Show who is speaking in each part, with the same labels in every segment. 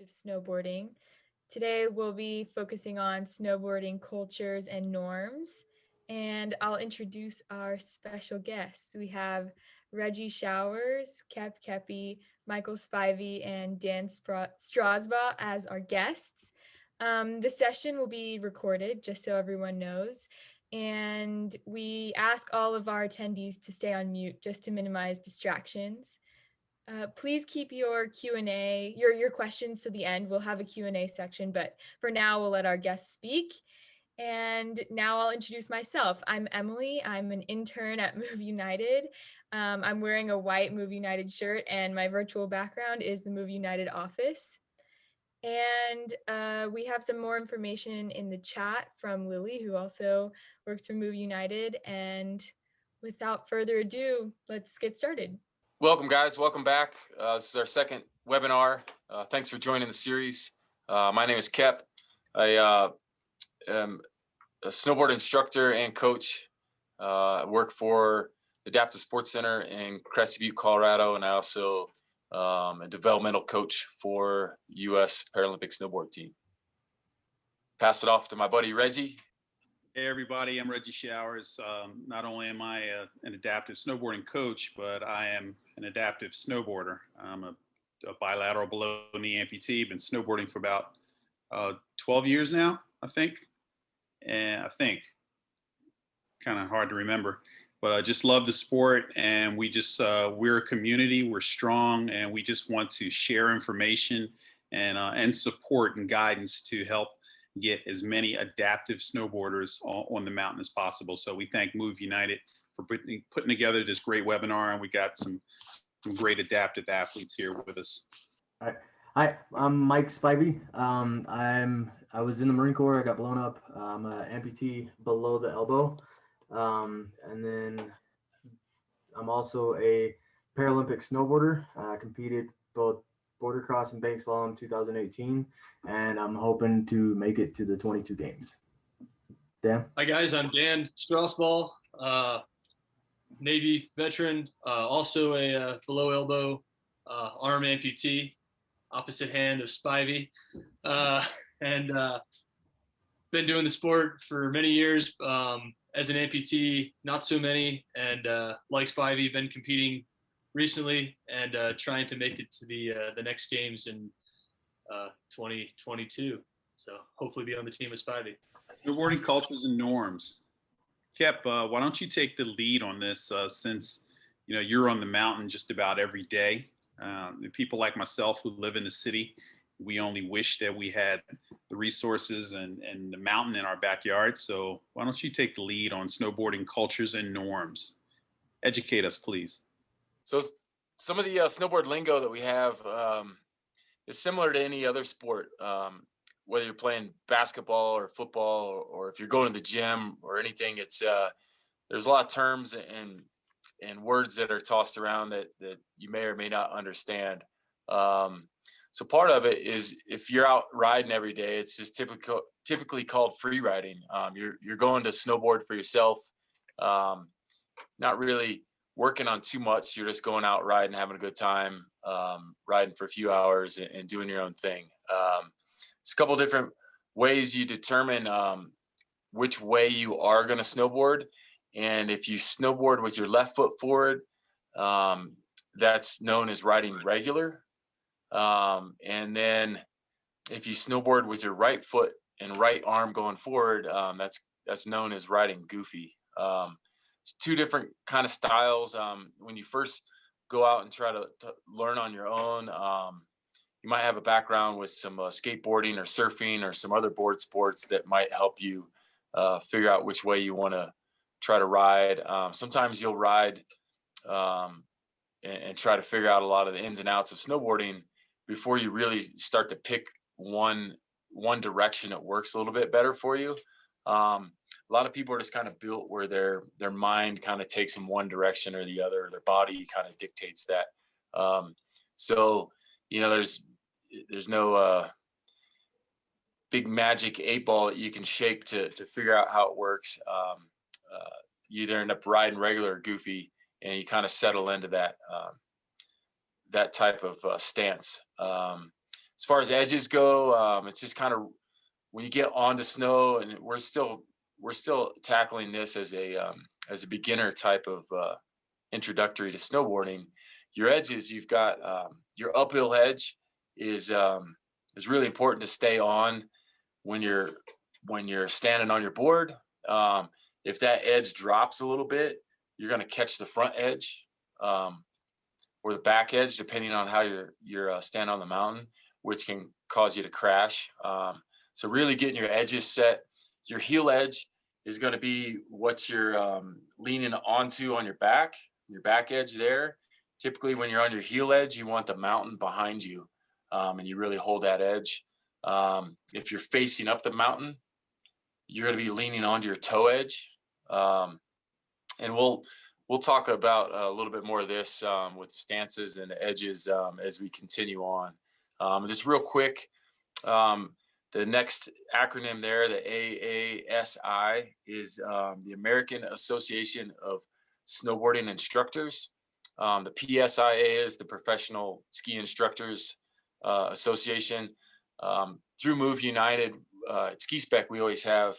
Speaker 1: Adaptive Snowboarding. Today we'll be focusing on snowboarding cultures and norms, and I'll introduce our special guests. We have Reggie Showers, Koeppe, Michael Spivey, and Dan Strausbaugh as our guests. The session will be recorded, just so everyone knows, and we ask all of our attendees to stay on mute just to minimize distractions. Please keep your Q&A, your questions to the end. We'll have a Q&A section, but for now, we'll let our guests speak. And now I'll introduce myself. I'm Emily. I'm an intern at Move United. I'm wearing a white Move United shirt, and my virtual background is the Move United office. And we have some more information in the chat from Lily, who also works for Move United. And without further ado, let's get started.
Speaker 2: Welcome, guys. Welcome back. This is our second webinar. Thanks for joining the series. My name is Koeppe. I am a snowboard instructor and coach. I work for Adaptive Sports Center in Crested Butte, Colorado, and I also a developmental coach for U.S. Paralympic snowboard team. Pass it off to my buddy Reggie.
Speaker 3: Hey everybody, I'm Reggie Showers. Not only am I an adaptive snowboarding coach, but I am an adaptive snowboarder. I'm a bilateral below knee amputee. Been snowboarding for about 12 years now, I think. Kind of hard to remember, but I just love the sport, and we're a community. We're strong, and we just want to share information and support and guidance to help get as many adaptive snowboarders on the mountain as possible. So we thank Move United for putting together this great webinar, and we got some great adaptive athletes here with us.
Speaker 4: All right. Hi, I'm Mike Spivey. I was in the Marine Corps. I got blown up. I'm an amputee below the elbow, and then I'm also a Paralympic snowboarder. I competed both border cross and bank slalom 2018, and I'm hoping to make it to the 22 games. Dan?
Speaker 5: Hi guys, I'm Dan Strausbaugh, Navy veteran, also a below elbow arm amputee, opposite hand of Spivey, and been doing the sport for many years. As an amputee, not so many, and like Spivey, been competing recently and trying to make it to the next games in 2022. So hopefully be on the team with Spivey.
Speaker 3: Snowboarding cultures and norms. Koeppe, why don't you take the lead on this since you're on the mountain just about every day. People like myself who live in the city, we only wish that we had the resources and the mountain in our backyard. So why don't you take the lead on snowboarding cultures and norms? Educate us, please.
Speaker 2: So some of the snowboard lingo that we have is similar to any other sport, whether you're playing basketball or football, or if you're going to the gym or anything. It's there's a lot of terms and words that are tossed around that you may or may not understand. So part of it is if you're out riding every day, it's just typically called free riding. You're going to snowboard for yourself, not really working on too much. You're just going out riding, having a good time, riding for a few hours and doing your own thing. There's a couple different ways you determine which way you are going to snowboard. And if you snowboard with your left foot forward, that's known as riding regular. And then if you snowboard with your right foot and right arm going forward, that's known as riding goofy. It's two different kind of styles. When you first go out and try to learn on your own, you might have a background with some skateboarding or surfing or some other board sports that might help you figure out which way you want to try to ride. Sometimes you'll ride and try to figure out a lot of the ins and outs of snowboarding before you really start to pick one direction that works a little bit better for you. A lot of people are just kind of built where their mind kind of takes in one direction or the other. Their body kind of dictates that. So, there's no big magic 8-ball that you can shake to figure out how it works. You either end up riding regular or goofy, and you kind of settle into that type of stance. as far as edges go, it's just kind of when you get onto snow, and we're still tackling this as a beginner type of introductory to snowboarding. Your edges, you've got your uphill edge is really important to stay on when you're standing on your board. If that edge drops a little bit, you're going to catch the front edge or the back edge, depending on how you're standing on the mountain, which can cause you to crash. So really getting your edges set. Your heel edge is going to be what you're leaning onto on your back edge there. Typically, when you're on your heel edge, you want the mountain behind you, and you really hold that edge. If you're facing up the mountain, you're going to be leaning onto your toe edge. And we'll talk about a little bit more of this with the stances and the edges as we continue on. Just real quick, the next acronym there, the AASI, is the American Association of Snowboarding Instructors. The PSIA is the Professional Ski Instructors Association. Through Move United at Ski Spec, we always have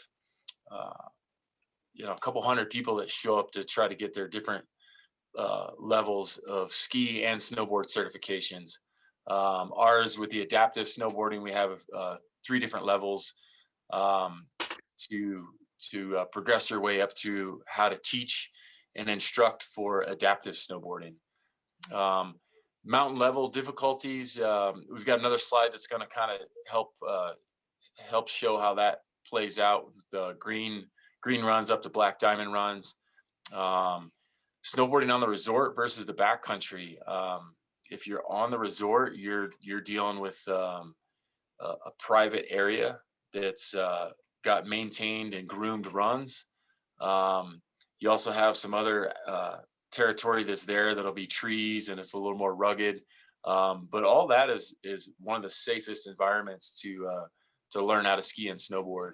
Speaker 2: a couple hundred people that show up to try to get their different levels of ski and snowboard certifications. Ours, with the adaptive snowboarding, we have 3 different levels to progress your way up to how to teach and instruct for adaptive snowboarding. Mountain level difficulties, we've got another slide that's going to kind of help show how that plays out. The green runs up to black diamond runs. Snowboarding on the resort versus the backcountry. If you're on the resort, you're dealing with a private area that's got maintained and groomed runs. You also have some other territory that's there that'll be trees, and it's a little more rugged. But all that is one of the safest environments to learn how to ski and snowboard.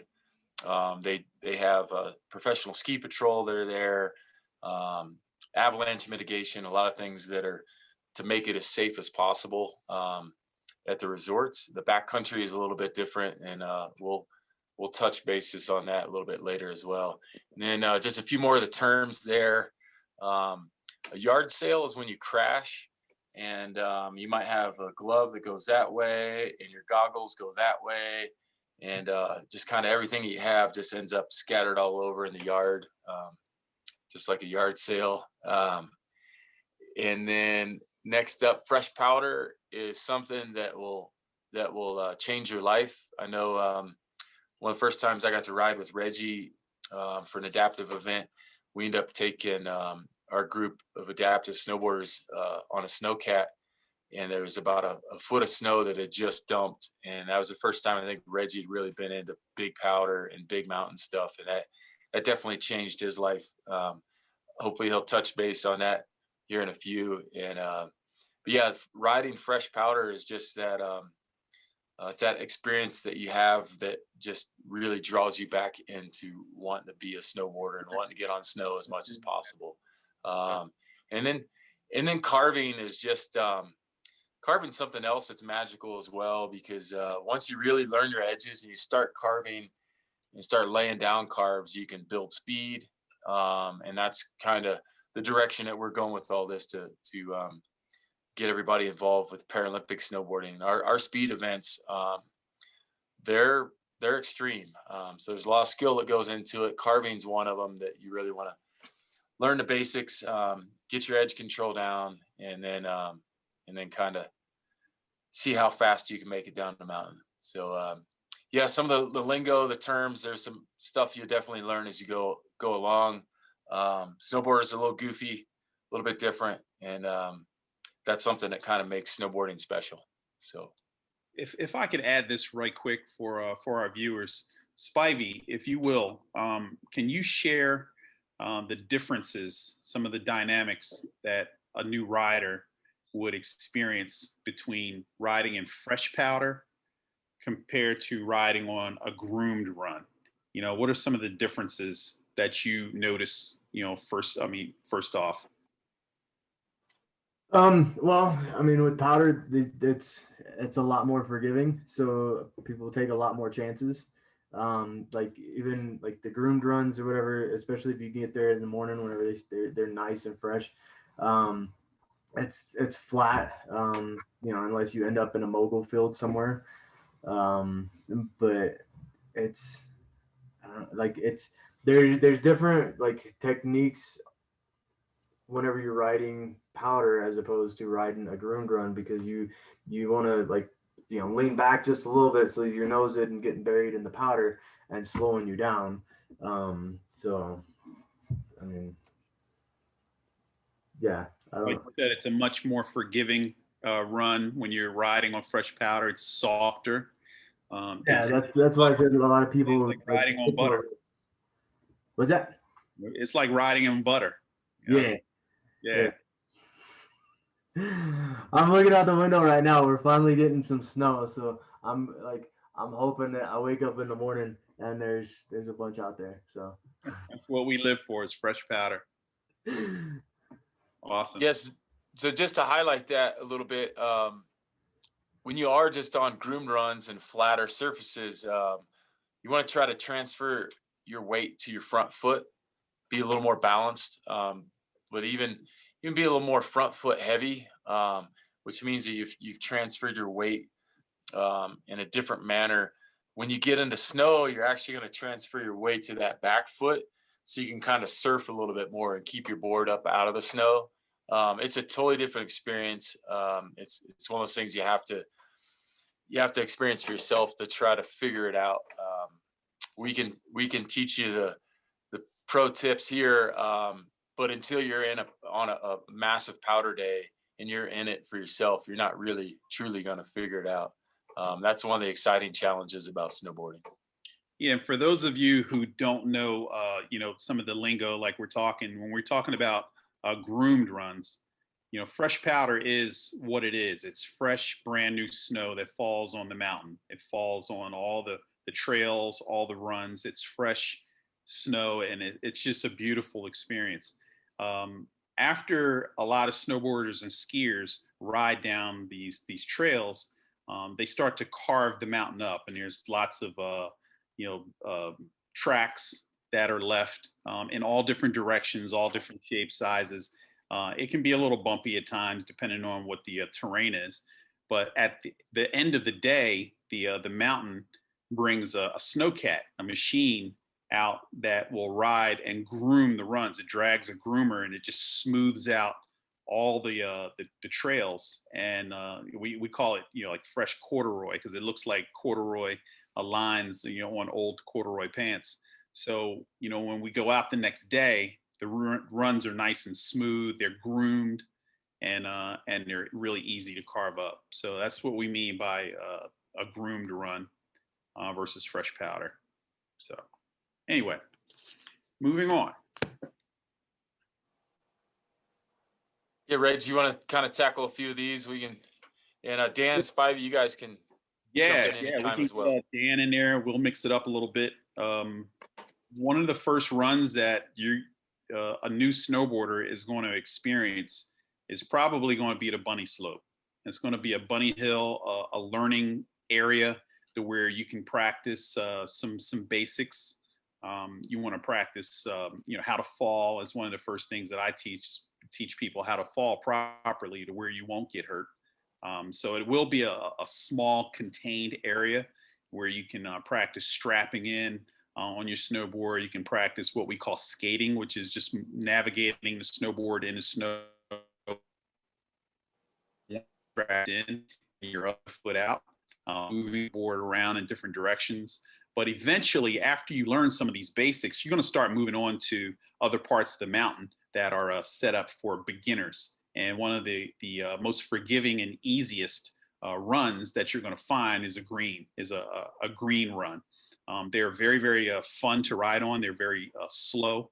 Speaker 2: They have a professional ski patrol that are there, avalanche mitigation, a lot of things that are to make it as safe as possible at the resorts. The backcountry is a little bit different, and we'll touch bases on that a little bit later as well. And then just a few more of the terms there. A yard sale is when you crash, and you might have a glove that goes that way, and your goggles go that way, and just kind of everything you have just ends up scattered all over in the yard, just like a yard sale. And then next up, fresh powder is something that will change your life. I know one of the first times I got to ride with Reggie for an adaptive event, we ended up taking our group of adaptive snowboarders on a snowcat, and there was about a foot of snow that had just dumped, and that was the first time I think Reggie had really been into big powder and big mountain stuff, and that definitely changed his life. Hopefully he'll touch base on that here in a few. And but yeah, riding fresh powder is just that it's that experience that you have that just really draws you back into wanting to be a snowboarder and wanting to get on snow as much as possible. And then carving is just carving something else that's magical as well, because once you really learn your edges and you start carving and start laying down carves, you can build speed, and that's kind of the direction that we're going with all this to get everybody involved with Paralympic snowboarding. Our speed events, they're extreme, so there's a lot of skill that goes into it. Carving's one of them that you really want to learn the basics, get your edge control down, and then kind of see how fast you can make it down the mountain. So yeah, some of the lingo, the terms, there's some stuff you definitely learn as you go along. Snowboarders are a little goofy, a little bit different, and that's something that kind of makes snowboarding special. So
Speaker 3: if I could add this right quick for our viewers, Spivey, if you will, can you share the differences, some of the dynamics that a new rider would experience between riding in fresh powder compared to riding on a groomed run? You know, what are some of the differences that you notice, first off?
Speaker 4: Well, I mean, with powder, it's it's a lot more forgiving, so people take a lot more chances. Like even like the groomed runs or whatever, especially if you get there in the morning whenever they're nice and fresh. Um, it's flat, you know, unless you end up in a mogul field somewhere. Um, but it's I don't know, like it's there's different like techniques whenever you're riding powder as opposed to riding a groomed run, because you want to like, you know, lean back just a little bit so your nose isn't getting buried in the powder and slowing you down. So I mean, yeah, I
Speaker 3: Like
Speaker 4: don't.
Speaker 3: you said, it's a much more forgiving run when you're riding on fresh powder. It's softer.
Speaker 4: Yeah,
Speaker 3: It's
Speaker 4: that's why I said that a lot of people
Speaker 3: like riding on butter.
Speaker 4: What's that?
Speaker 3: It's like riding on butter. You know?
Speaker 4: Yeah.
Speaker 3: Yeah.
Speaker 4: I'm looking out the window right now. We're finally getting some snow, so I'm hoping that I wake up in the morning and there's a bunch out there. So
Speaker 3: That's what we live for, is fresh powder. Awesome.
Speaker 2: Yes. So just to highlight that a little bit, when you are just on groomed runs and flatter surfaces, you want to try to transfer your weight to your front foot, be a little more balanced, but even be a little more front foot heavy, which means that you've transferred your weight in a different manner. When you get into snow, you're actually going to transfer your weight to that back foot, so you can kind of surf a little bit more and keep your board up out of the snow. It's a totally different experience. It's one of those things you have to experience for yourself to try to figure it out. We can teach you the pro tips here, but until you're on a massive powder day and you're in it for yourself, you're not really truly going to figure it out. That's one of the exciting challenges about snowboarding.
Speaker 3: Yeah, and for those of you who don't know, some of the lingo, like when we're talking about groomed runs, fresh powder is what it is. It's fresh, brand new snow that falls on the mountain. It falls on all the trails, all the runs. It's fresh snow, and it's just a beautiful experience. After a lot of snowboarders and skiers ride down these trails, they start to carve the mountain up, and there's lots of tracks that are left in all different directions, all different shapes, sizes. It can be a little bumpy at times, depending on what the terrain is. But at the end of the day, the mountain brings a snowcat, a machine out that will ride and groom the runs. It drags a groomer and it just smooths out all the trails, and we call it like fresh corduroy, because it looks like corduroy lines on old corduroy pants. So when we go out the next day, the runs are nice and smooth, they're groomed, and they're really easy to carve up. So that's what we mean by a groomed run versus fresh powder. So anyway, moving on.
Speaker 2: Yeah, Reg, you want to kind of tackle a few of these? We can, and Dan, Spivey, you guys can jump in anytime
Speaker 3: we can
Speaker 2: as well.
Speaker 3: Dan in there. We'll mix it up a little bit. One of the first runs that a new snowboarder is going to experience is probably going to be the bunny slope. It's going to be a bunny hill, a learning area to where you can practice some basics. You want to practice, how to fall is one of the first things that I teach people, how to fall properly to where you won't get hurt. So it will be a small contained area where you can practice strapping in on your snowboard. You can practice what we call skating, which is just navigating the snowboard in the snow, strapped in, your other foot out, moving the board around in different directions. But eventually, after you learn some of these basics, you're going to start moving on to other parts of the mountain that are set up for beginners. And one of the most forgiving and easiest runs that you're going to find is a green run. They're very, very fun to ride on. They're very slow.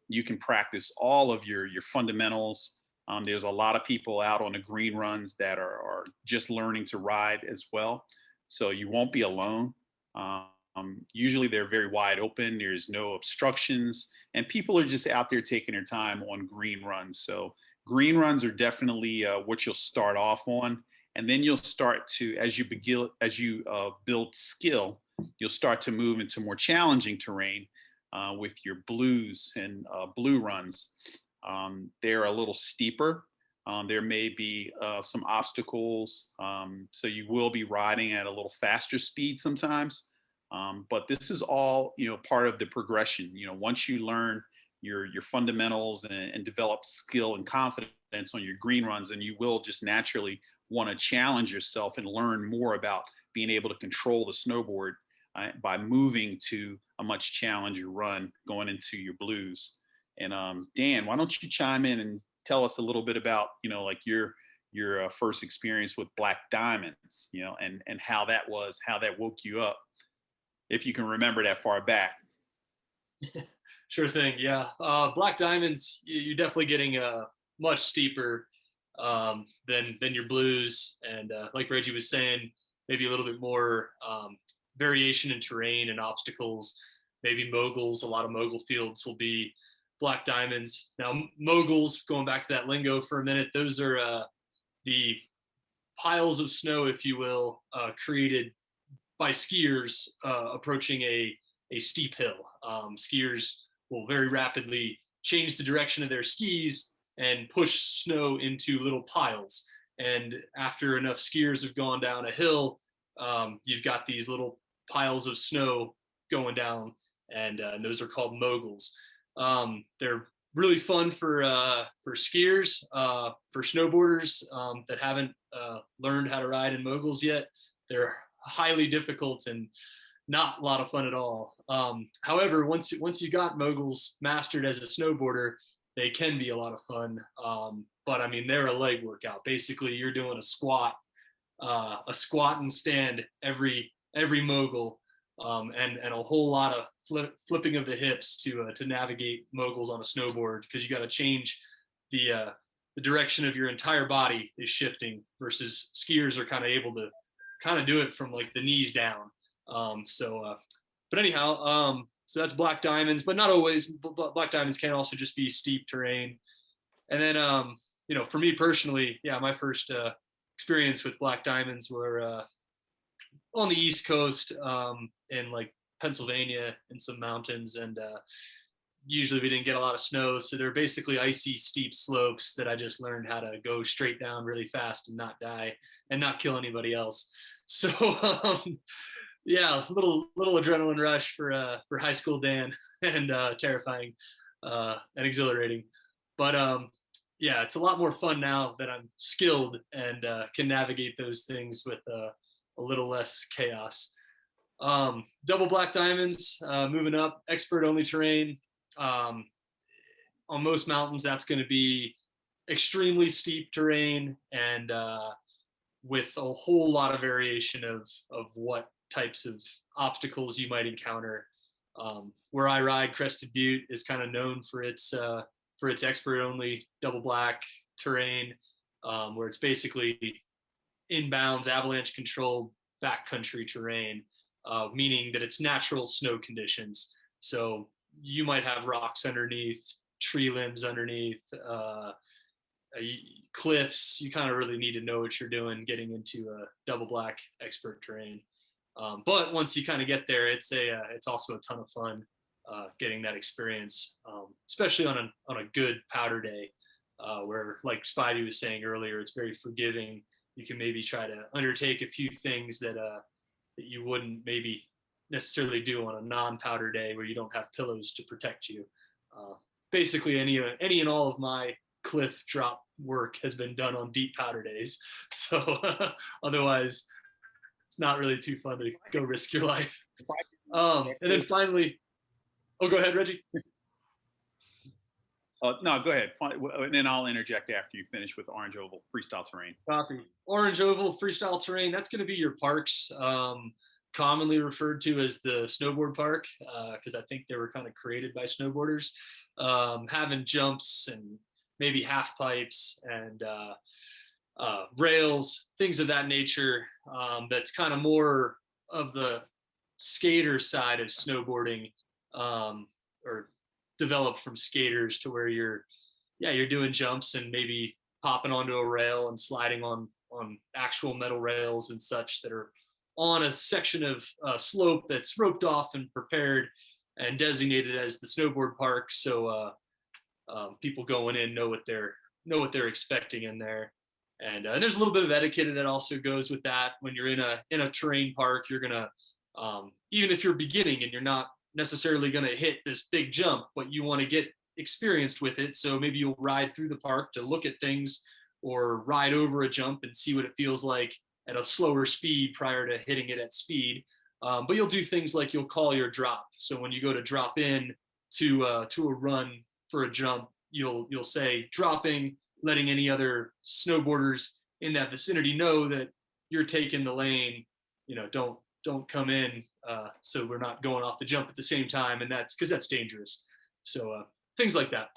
Speaker 3: You can practice all of your fundamentals. There's a lot of people out on the green runs that are just learning to ride as well. So you won't be alone. Usually they're very wide open. There's no obstructions, and people are just out there taking their time on green runs. So green runs are definitely what you'll start off on. And then you'll start to, as you build skill, you'll start to move into more challenging terrain with your blues and blue runs. They're a little steeper. There may be some obstacles, so you will be riding at a little faster speed sometimes. But this is all, part of the progression. Once you learn your fundamentals and develop skill and confidence on your green runs, and you will just naturally want to challenge yourself and learn more about being able to control the snowboard by moving to a much challenger run going into your blues. And Dan, why don't you chime in and tell us a little bit about, like your first experience with black diamonds, and how that woke you up, if you can remember that far back.
Speaker 5: Sure thing. Yeah. Black diamonds, you're definitely getting much steeper than your blues. And like Reggie was saying, maybe a little bit more variation in terrain and obstacles. Maybe moguls, a lot of mogul fields will be black diamonds. Now, moguls, going back to that lingo for a minute, those are the piles of snow, if you will, created by skiers approaching a steep hill. Skiers will very rapidly change the direction of their skis and push snow into little piles. And after enough skiers have gone down a hill, you've got these little piles of snow going down, and those are called moguls. They're really fun for skiers, for snowboarders that haven't learned how to ride in moguls yet. They're highly difficult and not a lot of fun at all. However, once you got moguls mastered as a snowboarder, they can be a lot of fun. But I mean, they're a leg workout. Basically, you're doing a squat and stand every mogul, and a whole lot of flipping of the hips to navigate moguls on a snowboard, because you got to change the direction of your entire body is shifting, versus skiers are kind of able to do it from like the knees down. But anyhow, so that's black diamonds, but not always. Black diamonds can also just be steep terrain. And then, for me personally, yeah, my first experience with black diamonds were on the East Coast, in like Pennsylvania, in some mountains, and usually we didn't get a lot of snow, so they're basically icy steep slopes that I just learned how to go straight down really fast and not die and not kill anybody else. So yeah, little adrenaline rush for high school Dan, and terrifying and exhilarating. But yeah, it's a lot more fun now that I'm skilled and can navigate those things with a little less chaos. Double black diamonds, moving up, expert only terrain. On most mountains, that's going to be extremely steep terrain, and with a whole lot of variation of what types of obstacles you might encounter. Where I ride, Crested Butte is kind of known for its expert only double black terrain, where it's basically inbounds, avalanche controlled backcountry terrain, meaning that it's natural snow conditions. So you might have rocks underneath, tree limbs underneath, cliffs. You kind of really need to know what you're doing getting into a double black expert terrain. But once you kind of get there, it's also a ton of fun getting that experience, especially on a good powder day, where, like Spivey was saying earlier, it's very forgiving. You can maybe try to undertake a few things that you wouldn't maybe necessarily do on a non-powder day where you don't have pillows to protect you. Basically, any and all of my cliff drop work has been done on deep powder days. So otherwise, it's not really too fun to go risk your life. And then finally, go ahead, Reggie.
Speaker 3: No, go ahead. And then I'll interject after you finish with Orange Oval freestyle terrain.
Speaker 5: Copy. Orange Oval freestyle terrain, that's going to be your parks, commonly referred to as the Snowboard Park, because I think they were kind of created by snowboarders, having jumps and maybe half pipes and rails, things of that nature. That's kind of more of the skater side of snowboarding, or developed from skaters, to where you're doing jumps and maybe popping onto a rail and sliding on on actual metal rails and such that are on a section of slope that's roped off and prepared and designated as the snowboard park. So people going in know what they're expecting in there. And there's a little bit of etiquette that also goes with that. When you're in a terrain park, you're gonna even if you're beginning and you're not necessarily gonna hit this big jump, but you want to get experienced with it. So maybe you'll ride through the park to look at things or ride over a jump and see what it feels like at a slower speed prior to hitting it at speed. But you'll do things like you'll call your drop. So when you go to drop in to a run for a jump, you'll say dropping, letting any other snowboarders in that vicinity know that you're taking the lane. Don't come in, so we're not going off the jump at the same time, and that's because that's dangerous. So things like that.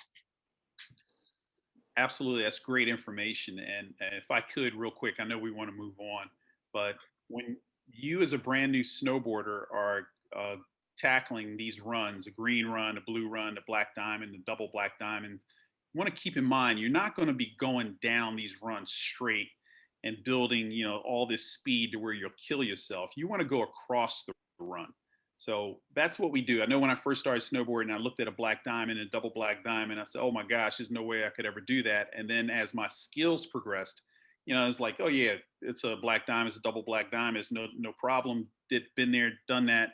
Speaker 3: Absolutely, that's great information. And if I could, real quick, I know we want to move on, but when you as a brand new snowboarder are tackling these runs, a green run, a blue run, a black diamond, a double black diamond, you want to keep in mind you're not going to be going down these runs straight and building, all this speed to where you'll kill yourself. You want to go across the run. So that's what we do. I know when I first started snowboarding, I looked at a black diamond and double black diamond. I said, oh my gosh, there's no way I could ever do that. And then as my skills progressed, it's like, oh yeah, it's a black diamond, it's a double black diamond, it's no problem. Been there, done that.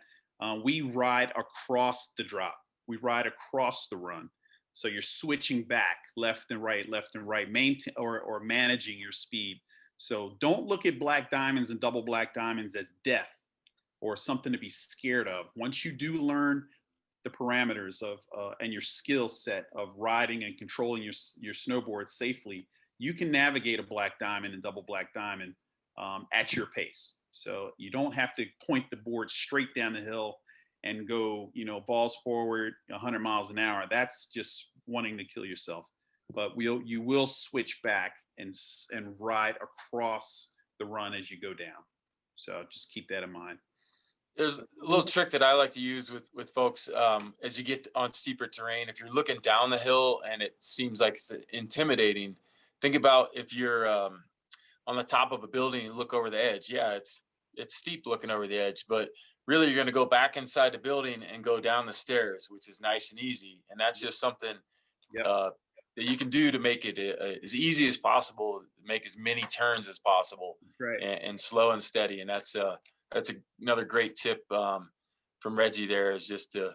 Speaker 3: We ride across the drop. We ride across the run. So you're switching back left and right, maintain or managing your speed. So don't look at black diamonds and double black diamonds as death or something to be scared of. Once you do learn the parameters of and your skill set of riding and controlling your snowboard safely, you can navigate a black diamond and double black diamond at your pace. So you don't have to point the board straight down the hill and go, balls forward 100 miles an hour. That's just wanting to kill yourself. But you will switch back and ride across the run as you go down. So just keep that in mind.
Speaker 2: There's a little trick that I like to use with folks as you get on steeper terrain. If you're looking down the hill and it seems like it's intimidating, think about if you're on the top of a building and you look over the edge. Yeah, it's steep looking over the edge, but really you're going to go back inside the building and go down the stairs, which is nice and easy. And that's just something that you can do to make it as easy as possible, make as many turns as possible,
Speaker 3: right.
Speaker 2: and slow and steady. And that's another great tip from Reggie there, is just to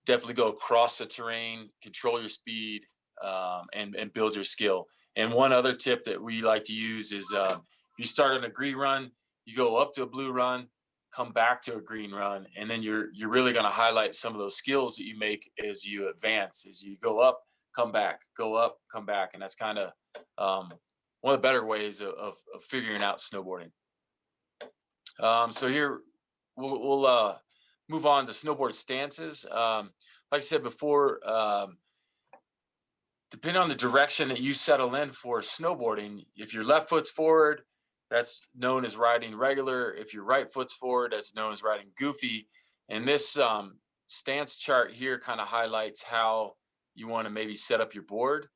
Speaker 2: definitely go across the terrain, control your speed, and build your skill. And one other tip that we like to use is if you start on a green run, you go up to a blue run, come back to a green run, and then you're really going to highlight some of those skills that you make as you advance, as you go up, come back, go up, come back. And that's kind of one of the better ways of figuring out snowboarding. So here we'll move on to snowboard stances. Like I said before, depending on the direction that you settle in for snowboarding, if your left foot's forward, that's known as riding regular. If your right foot's forward, that's known as riding goofy. And this stance chart here kind of highlights how you want to maybe set up your board.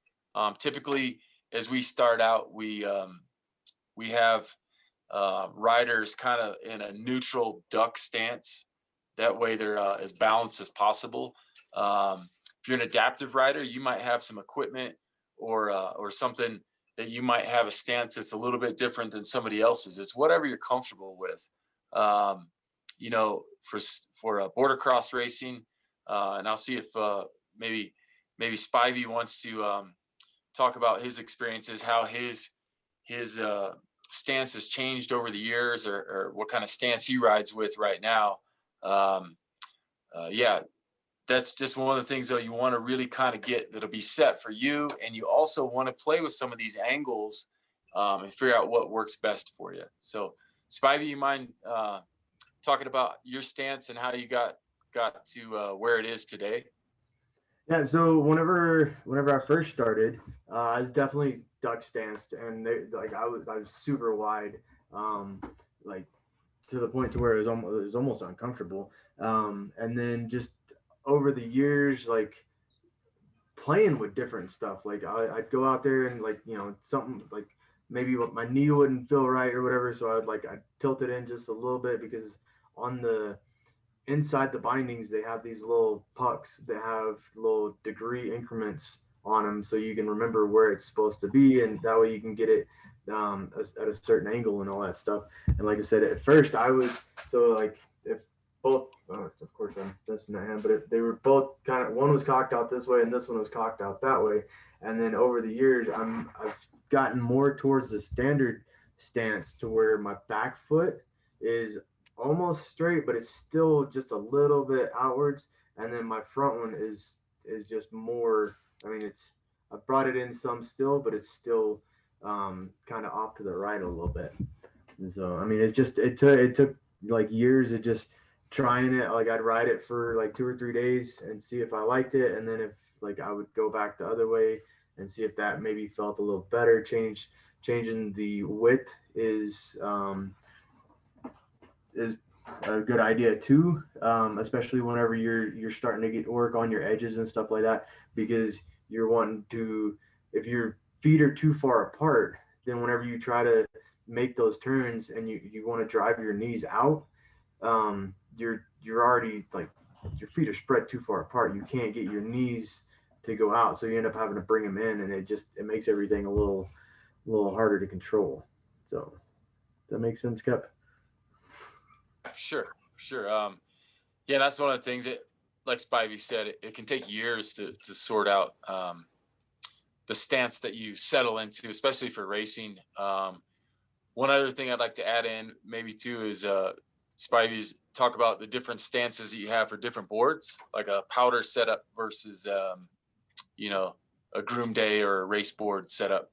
Speaker 2: Typically, as we start out, we have riders kind of in a neutral duck stance. That way they're as balanced as possible. If you're an adaptive rider, you might have some equipment or something that you might have a stance that's a little bit different than somebody else's. It's whatever you're comfortable with. For border cross racing, and I'll see if maybe Spivey wants to talk about his experiences, how his stance has changed over the years, or what kind of stance he rides with right now. That's just one of the things, though, you want to really kind of get that'll be set for you. And you also want to play with some of these angles and figure out what works best for you. So Spivey, you mind talking about your stance and how you got to where it is today?
Speaker 4: Yeah, so whenever I first started, I was definitely duck stanced, and I was super wide, like to the point to where it was almost uncomfortable. And then just over the years, like playing with different stuff, like I'd go out there and something like maybe my knee wouldn't feel right or whatever. So I'd tilt it in just a little bit, because on the inside the bindings, they have these little pucks that have little degree increments on them, so you can remember where it's supposed to be, and that way you can get it at a certain angle and all that stuff. And like I said, at first I was so like, if both, of course I'm missing that hand, but if they were both kind of, one was cocked out this way and this one was cocked out that way, and then over the years I've gotten more towards the standard stance, to where my back foot is almost straight, but it's still just a little bit outwards, and then my front one is just more. I mean, I brought it in some still, but it's still kind of off to the right a little bit. And so I mean, it took like years of just trying it. Like I'd ride it for like 2 or 3 days and see if I liked it, and then if like I would go back the other way and see if that maybe felt a little better. Changing the width is a good idea too, especially whenever you're starting to get work on your edges and stuff like that, because you're wanting to, if your feet are too far apart, then whenever you try to make those turns and you want to drive your knees out, you're already like, your feet are spread too far apart. You can't get your knees to go out, so you end up having to bring them in, and it makes everything a little harder to control. So that makes sense, Koeppe?
Speaker 2: Sure. Yeah, that's one of the things that, like Spivey said, it can take years to sort out the stance that you settle into, especially for racing. One other thing I'd like to add in maybe too is Spivey's talk about the different stances that you have for different boards, like a powder setup versus a groom day or a race board setup.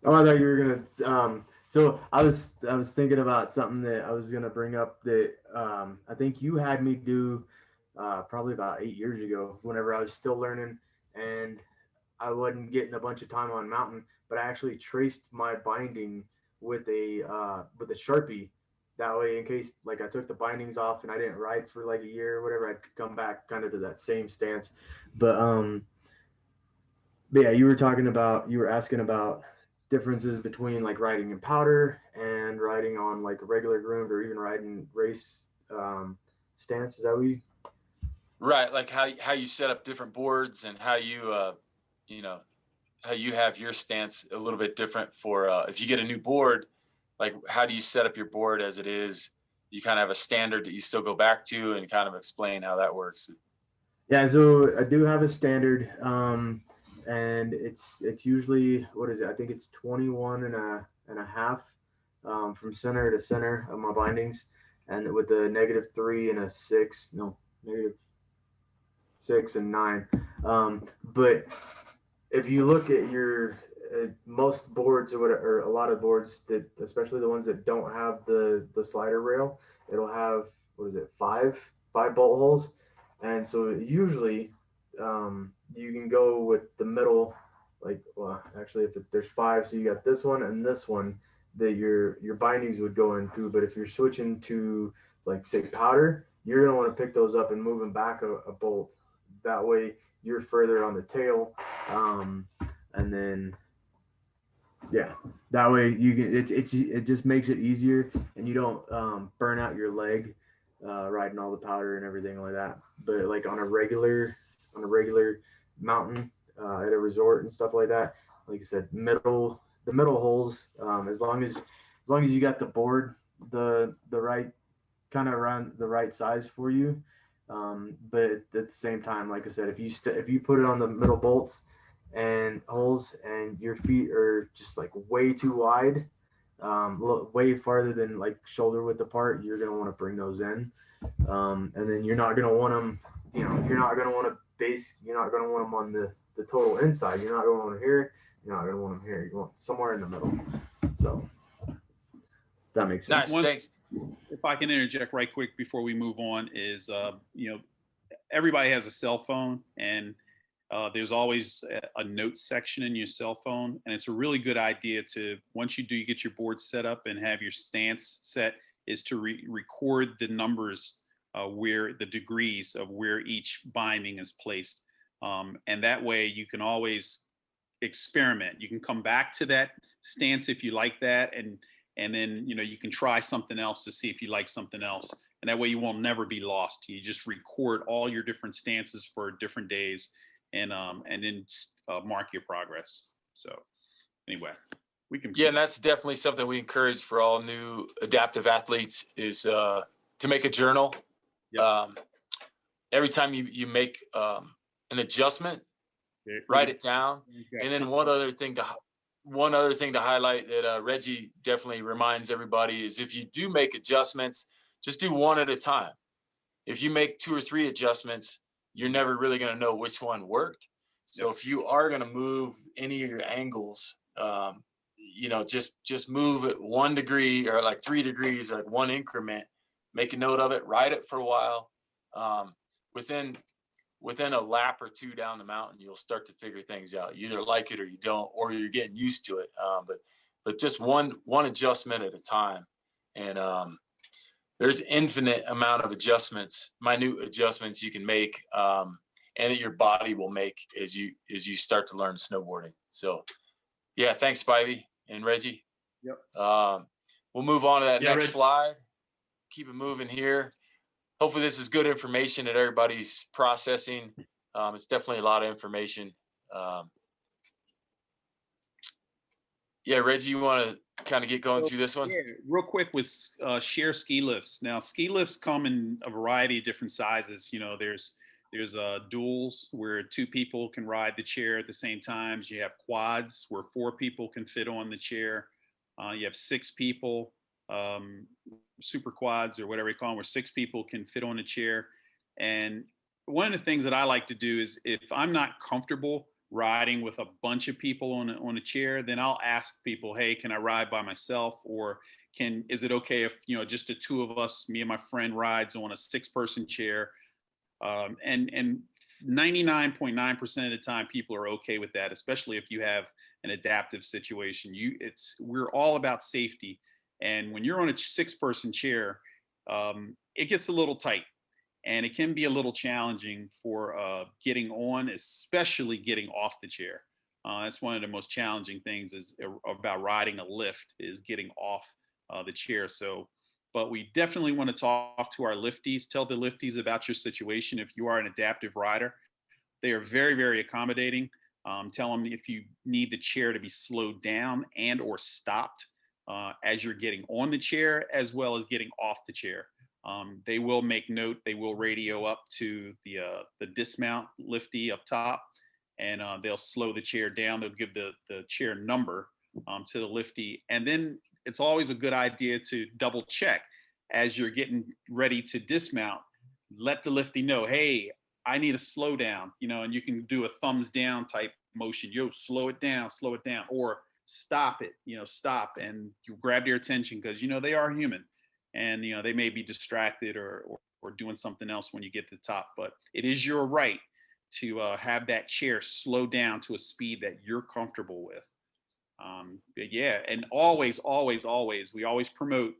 Speaker 4: Oh, I thought you were gonna. So I was thinking about something that I was gonna bring up that I think you had me do probably about 8 years ago, whenever I was still learning, and I wasn't getting a bunch of time on mountain, but I actually traced my binding with a Sharpie. That way, in case like I took the bindings off and I didn't ride for like a year or whatever, I could come back kind of to that same stance. But yeah, you were asking about differences between like riding in powder and riding on like a regular groomed, or even riding race stance. Is that what you?
Speaker 2: Right, like how you set up different boards, and how you how you have your stance a little bit different for if you get a new board. Like, how do you set up your board as it is? You kind of have a standard that you still go back to, and kind of explain how that works.
Speaker 4: Yeah, so I do have a standard, and it's usually, what is it? I think it's 21 and a half from center to center of my bindings, and with a -3 and a 6, no, -6 and 9. But if you look at your most boards, or whatever, or a lot of boards, that especially the ones that don't have the slider rail, it'll have, what is it, five bolt holes. And so usually you can go with the middle, like, well, actually, there's 5, so you got this one and this one that your bindings would go into. But if you're switching to, like, say, powder, you're gonna want to pick those up and move them back a bolt. That way you're further on the tail, and then yeah, that way you can. It just makes it easier, and you don't burn out your leg riding all the powder and everything like that. But like on a regular mountain at a resort and stuff like that, like I said, the middle holes, as long as you got the board the right kind of around the right size for you. But at the same time, like I said, if you put it on the middle bolts and holes, and your feet are just like way too wide, way farther than like shoulder width apart, you're gonna want to bring those in, and then you're not gonna want them. You're not gonna want them on the total inside. You're not gonna want them here. You're not gonna want them here. You want somewhere in the middle. So that makes sense.
Speaker 2: Nice, thanks.
Speaker 3: If I can interject right quick before we move on, is everybody has a cell phone, and there's always a notes section in your cell phone, and it's a really good idea to, once you get your board set up and have your stance set, is to record the numbers, where the degrees of where each binding is placed, and that way you can always, experiment. You can come back to that stance if you like that, and then you can try something else to see if you like something else, and that way you won't never be lost. You just record all your different stances for different days, and then mark your progress. So anyway, we can.
Speaker 2: Yeah, and that's definitely something we encourage for all new adaptive athletes is to make a journal.
Speaker 3: Yep.
Speaker 2: Every time you make an adjustment, write it down. And then one other thing to highlight that Reggie definitely reminds everybody is if you do make adjustments, just do one at a time. If you make 2 or 3 adjustments, you're never really going to know which one worked. So if you are going to move any of your angles, just move it 1 degree or like 3 degrees or 1 increment. Make a note of it, write it for a while. Within a lap or 2 down the mountain, you'll start to figure things out. You either like it or you don't, or you're getting used to it. But just one adjustment at a time. And there's infinite amount of adjustments, minute adjustments you can make, and that your body will make as you start to learn snowboarding. So yeah, thanks, Spivey and Reggie.
Speaker 3: Yep.
Speaker 2: We'll move on to that next
Speaker 5: Reggie.
Speaker 2: slide. Keep it moving here. Hopefully this is good information that everybody's processing. It's definitely a lot of information. Yeah, Reggie, you want to kind of get going through this one?
Speaker 3: Yeah, real quick with share ski lifts. Now, ski lifts come in a variety of different sizes. There's duals where 2 people can ride the chair at the same time. You have quads where 4 people can fit on the chair. You have 6 people. Super quads or whatever you call them, where 6 people can fit on a chair. And one of the things that I like to do is if I'm not comfortable riding with a bunch of people on a chair, then I'll ask people, hey, can I ride by myself? Or is it okay if, just the 2 of us, me and my friend, rides on a 6-person chair? And 99.9% of the time people are okay with that, especially if you have an adaptive situation. We're all about safety. And when you're on a 6-person chair, it gets a little tight, and it can be a little challenging for getting on, especially getting off the chair. That's one of the most challenging things about riding a lift is getting off the chair. But we definitely want to talk to our lifties, tell the lifties about your situation. If you are an adaptive rider, they are very, very accommodating. Tell them if you need the chair to be slowed down and or stopped as you're getting on the chair, as well as getting off the chair. They will make note, they will radio up to the dismount lifty up top, and they'll slow the chair down. They'll give the chair number to the lifty. And then it's always a good idea to double check as you're getting ready to dismount. Let the lifty know, hey, I need a slow down, and you can do a thumbs down type motion. Slow it down, or stop it, stop, and you grab their attention because, they are human, and, they may be distracted or doing something else when you get to the top, but it is your right to have that chair slow down to a speed that you're comfortable with. Yeah, and always, we always promote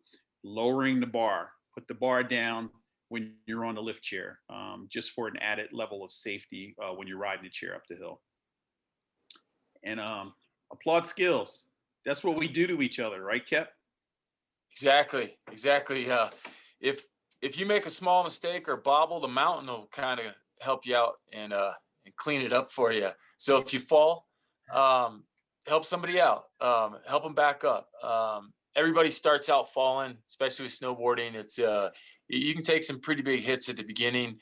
Speaker 3: lowering the bar. Put the bar down when you're on the lift chair, just for an added level of safety when you're riding the chair up the hill. And applaud skills. That's what we do to each other, right, Koeppe?
Speaker 2: Exactly. If you make a small mistake or bobble, the mountain will kind of help you out and clean it up for you. So if you fall, help somebody out, help them back up. Everybody starts out falling, especially with snowboarding. It's you can take some pretty big hits at the beginning,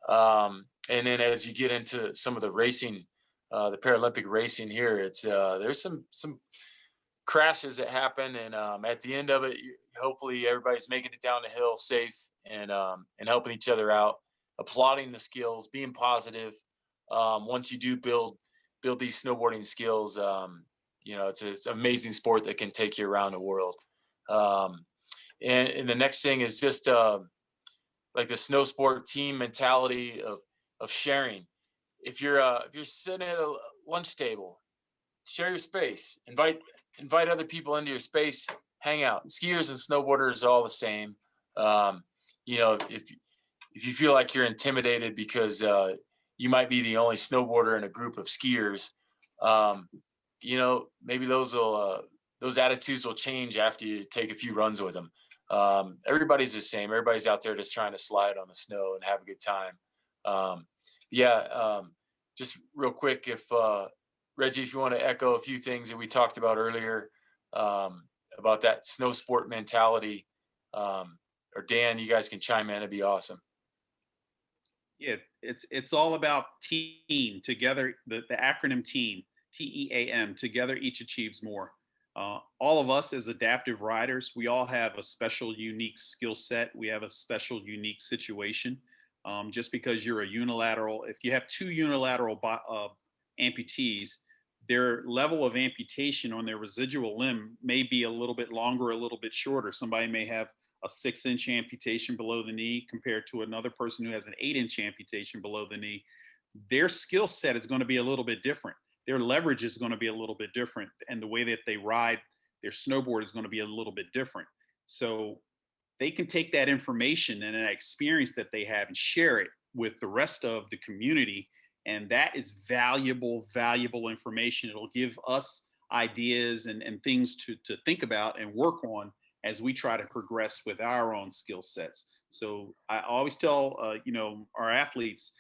Speaker 2: and then as you get into some of the racing, the Paralympic racing here, it's there's some crashes that happen, and at the end of it, hopefully everybody's making it down the hill safe and helping each other out, applauding the skills, being positive. Once you do build these snowboarding skills, it's an amazing sport that can take you around the world. And the next thing is just like the snow sport team mentality of sharing. If you're sitting at a lunch table, share your space, invite other people into your space, hang out. Skiers and snowboarders are all the same. If you feel like you're intimidated because you might be the only snowboarder in a group of skiers, you know, maybe those attitudes will change after you take a few runs with them. Everybody's the same. Everybody's out there just trying to slide on the snow and have a good time. Um, yeah. Just real quick, if Reggie, if you want to echo a few things that we talked about earlier, about that snow sport mentality, or Dan, you guys can chime in. It'd be awesome.
Speaker 3: Yeah, it's all about team together. The acronym team, TEAM, together each achieves more. All of us as adaptive riders, we all have a special, unique skill set. We have a special, unique situation. Just because you're a unilateral, if you have two unilateral amputees, their level of amputation on their residual limb may be a little bit longer, a little bit shorter. Somebody may have a 6-inch amputation below the knee compared to another person who has an 8-inch amputation below the knee. Their skill set is going to be a little bit different. Their leverage is going to be a little bit different. And the way that they ride their snowboard is going to be a little bit different. So they can take that information and that experience that they have and share it with the rest of the community. And that is valuable, valuable information. It'll give us ideas and things to think about and work on as we try to progress with our own skill sets. So I always tell, our athletes,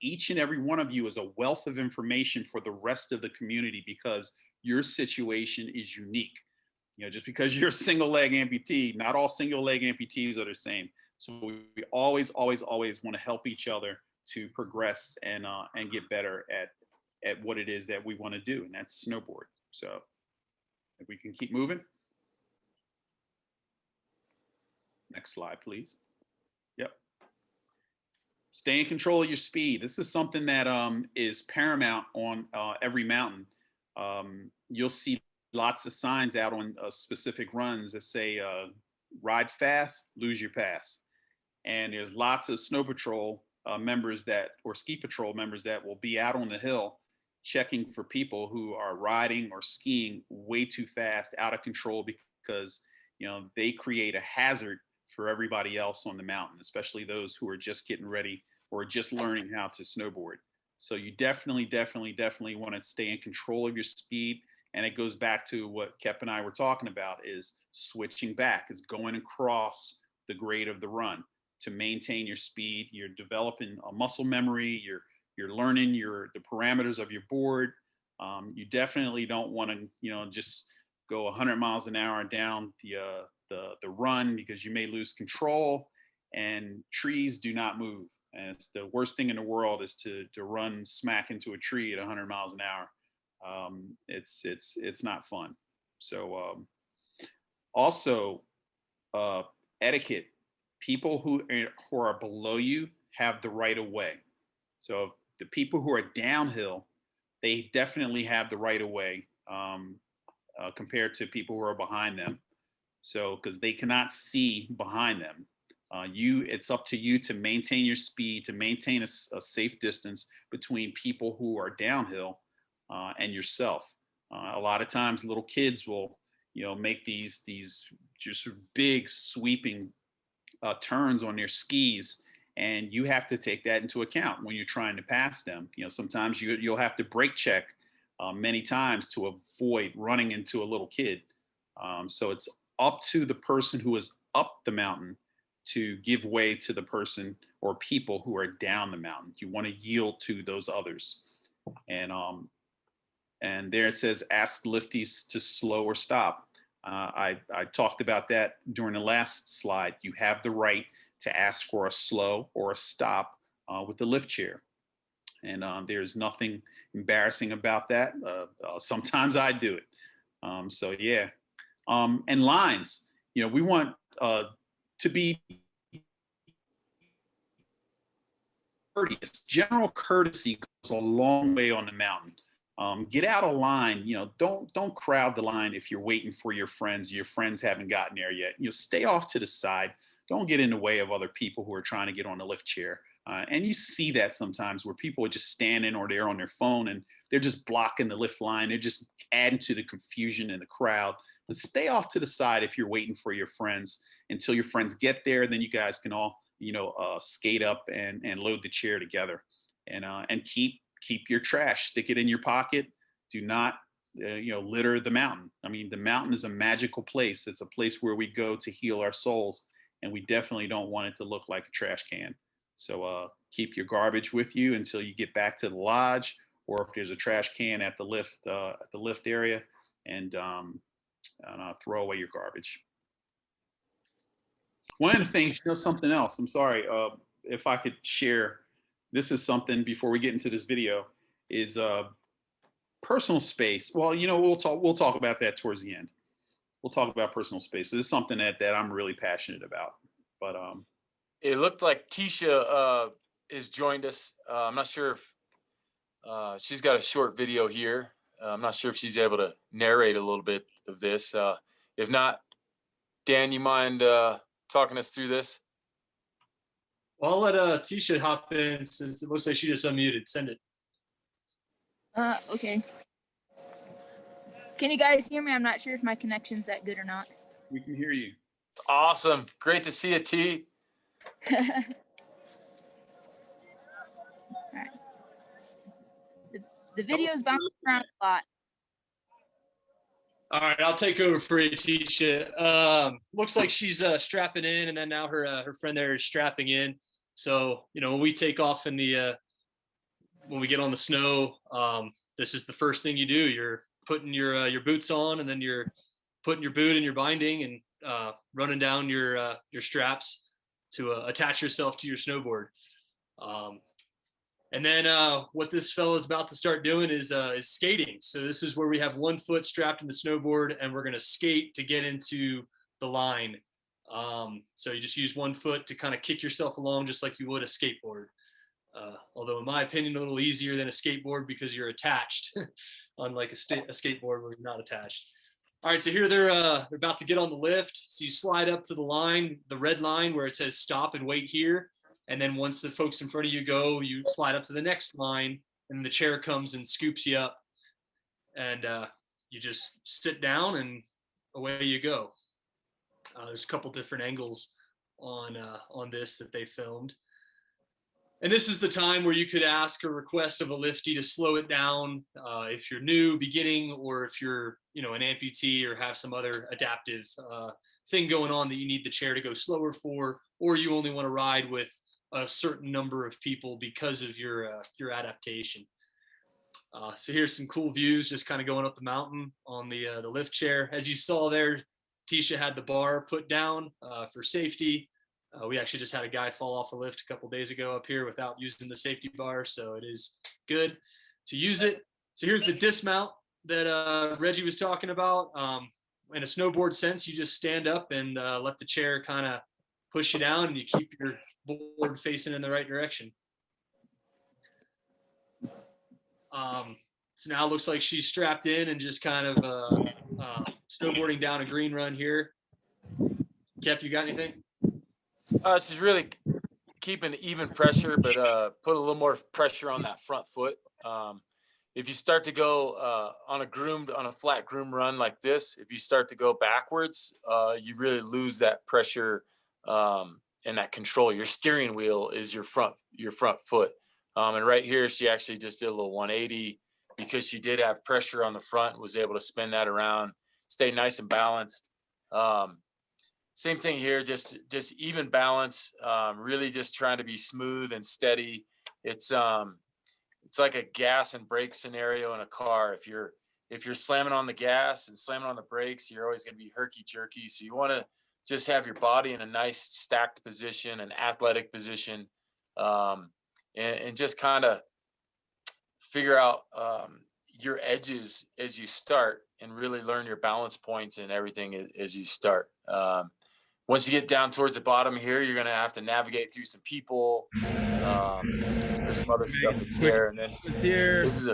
Speaker 3: each and every one of you is a wealth of information for the rest of the community because your situation is unique. Just because you're a single leg amputee, not all single leg amputees are the same. So we always, always, always want to help each other to progress and get better at what it is that we want to do, and that's snowboard. So if we can keep moving. Next slide, please. Yep. Stay in control of your speed. This is something that is paramount on every mountain. You'll see lots of signs out on specific runs that say, ride fast, lose your pass. And there's lots of snow patrol members or ski patrol members that will be out on the hill checking for people who are riding or skiing way too fast, out of control, because they create a hazard for everybody else on the mountain, especially those who are just getting ready or just learning how to snowboard. So you definitely want to stay in control of your speed. And it goes back to what Koeppe and I were talking about, is switching back, is going across the grade of the run to maintain your speed. You're developing a muscle memory. You're learning the parameters of your board. You definitely don't want to just go 100 miles an hour down the run, because you may lose control, and trees do not move. And it's the worst thing in the world is to run smack into a tree at 100 miles an hour. It's not fun. So also etiquette. People who are below you have the right of way. So the people who are downhill, they definitely have the right of way compared to people who are behind them. So because they cannot see behind them. It's up to you to maintain your speed, to maintain a safe distance between people who are downhill and yourself. A lot of times little kids will, make these just big sweeping turns on their skis, and you have to take that into account when you're trying to pass them. Sometimes you'll have to brake check many times to avoid running into a little kid. So it's up to the person who is up the mountain to give way to the person or people who are down the mountain. You want to yield to those others. And there it says, ask lifties to slow or stop. I talked about that during the last slide. You have the right to ask for a slow or a stop with the lift chair. And there's nothing embarrassing about that. Sometimes I do it. So yeah. And lines, we want to be courteous. General courtesy goes a long way on the mountain. Get out of line. Don't crowd the line if you're waiting for your friends. Your friends haven't gotten there yet. Stay off to the side. Don't get in the way of other people who are trying to get on the lift chair. And you see that sometimes where people are just standing or they're on their phone and they're just blocking the lift line. They're just adding to the confusion in the crowd. But stay off to the side if you're waiting for your friends until your friends get there. Then you guys can all, skate up and load the chair together, and keep your trash. Stick it in your pocket. Do not litter the mountain. I mean, the mountain is a magical place. It's a place where we go to heal our souls, and we definitely don't want it to look like a trash can. So keep your garbage with you until you get back to the lodge, or if there's a trash can at the lift area, and throw away your garbage. One of the things, something else. I'm sorry if I could share. This is something before we get into this video. Is personal space. Well, we'll talk about that towards the end. We'll talk about personal space. So this is something that I'm really passionate about. But
Speaker 2: it looked like Tisha has joined us. I'm not sure if she's got a short video here. I'm not sure if she's able to narrate a little bit of this. If not, Dan, you mind talking us through this?
Speaker 5: Well, I'll let Tisha hop in since it looks like she just unmuted. Send it.
Speaker 6: Okay. Can you guys hear me? I'm not sure if my connection's that good or not.
Speaker 3: We can hear you.
Speaker 2: Awesome. Great to see you, T.
Speaker 6: All right. The video's bouncing around a lot.
Speaker 5: All right, I'll take over for you, Tisha. Looks like she's strapping in, and then now her friend there is strapping in. So when we take off in the when we get on the snow, this is the first thing you do. You're putting your boots on, and then you're putting your boot in your binding and running down your straps to attach yourself to your snowboard. And then what this fellow is about to start doing is skating. So this is where we have one foot strapped in the snowboard, and we're going to skate to get into the line. So you just use one foot to kind of kick yourself along just like you would a skateboard. Although in my opinion, a little easier than a skateboard because you're attached, unlike a skateboard where you're not attached. All right, so here they're about to get on the lift. So you slide up to the line, the red line where it says stop and wait here. And then once the folks in front of you go, you slide up to the next line, and the chair comes and scoops you up. And you just sit down and away you go. There's a couple different angles on this that they filmed. And this is the time where you could ask or request of a lifty to slow it down if you're new, beginning, or if you're, an amputee or have some other adaptive thing going on that you need the chair to go slower for, or you only want to ride with a certain number of people because of your adaptation. So here's some cool views, just kind of going up the mountain on the lift chair. As you saw there, Tisha had the bar put down for safety. We actually just had a guy fall off the lift a couple days ago up here without using the safety bar, so it is good to use it. So here's the dismount that Reggie was talking about. In a snowboard sense, you just stand up and let the chair kind of push you down, and you keep your board facing in the right direction. So now it looks like she's strapped in and just kind of snowboarding down a green run here. Koeppe, you got anything?
Speaker 2: She's really keeping even pressure, but put a little more pressure on that front foot. If you start to go on a flat groom run like this, if you start to go backwards, you really lose that pressure and that control. Your steering wheel is your front foot. And right here, she actually just did a little 180 because she did have pressure on the front, was able to spin that around, stay nice and balanced. Same thing here, just even balance, really just trying to be smooth and steady. It's like a gas and brake scenario in a car. If you're slamming on the gas and slamming on the brakes, you're always going to be herky jerky. So you want to just have your body in a nice stacked position, an athletic position, and just kind of figure out your edges as you start, and really learn your balance points and everything as you start. Once you get down towards the bottom here, you're going to have to navigate through some people. There's some other stuff that's there. And then this is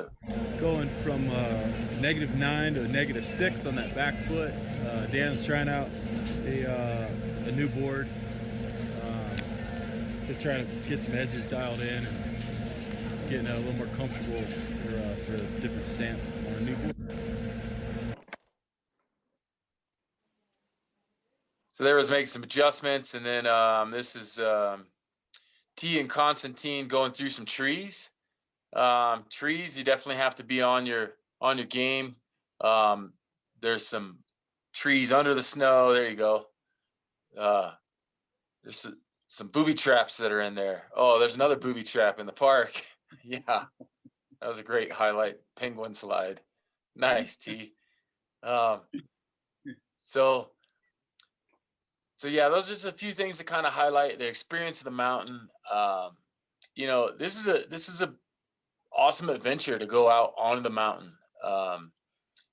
Speaker 7: going from -9 to -6 on that back foot. Dan's trying out a new board. Just trying to get some edges dialed in and getting a little more comfortable for a different stance on a new board.
Speaker 2: So there was making some adjustments, and then this is T and Constantine going through some trees. Trees, you definitely have to be on your game. There's some trees under the snow. There you go. There's some booby traps that are in there. Oh, there's another booby trap in the park. Yeah, that was a great highlight. Penguin slide. Nice, T. Um, so yeah, those are just a few things to kind of highlight the experience of the mountain. This is a awesome adventure to go out onto the mountain.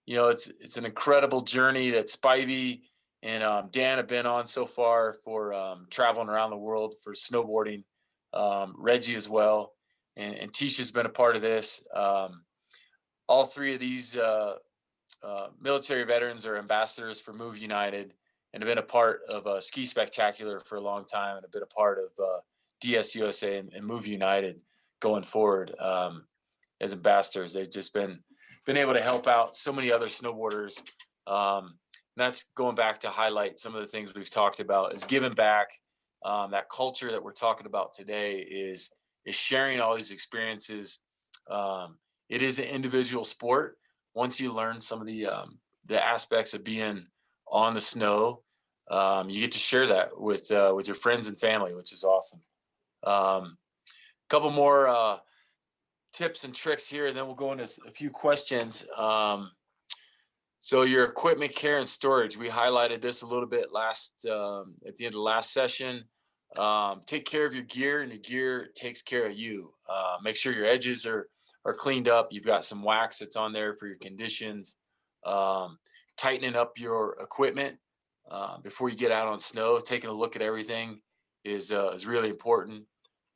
Speaker 2: It's an incredible journey that Spivey and Dan have been on so far for traveling around the world for snowboarding. Reggie as well, and Tisha's been a part of this. All three of these military veterans are ambassadors for Move United and have been a part of Ski Spectacular for a long time and have been a part of DSUSA and Move United going forward as ambassadors. They've just been able to help out so many other snowboarders. And that's going back to highlight some of the things we've talked about is giving back. That culture that we're talking about today is sharing all these experiences. It is an individual sport. Once you learn some of the aspects of being on the snow, you get to share that with your friends and family, which is awesome. A couple more tips and tricks here, and then we'll go into a few questions. So your equipment care and storage, we highlighted this a little bit at the end of the last session. Take care of your gear, and your gear takes care of you. Make sure your edges are cleaned up. You've got some wax that's on there for your conditions. Tightening up your equipment before you get out on snow. Taking a look at everything is really important.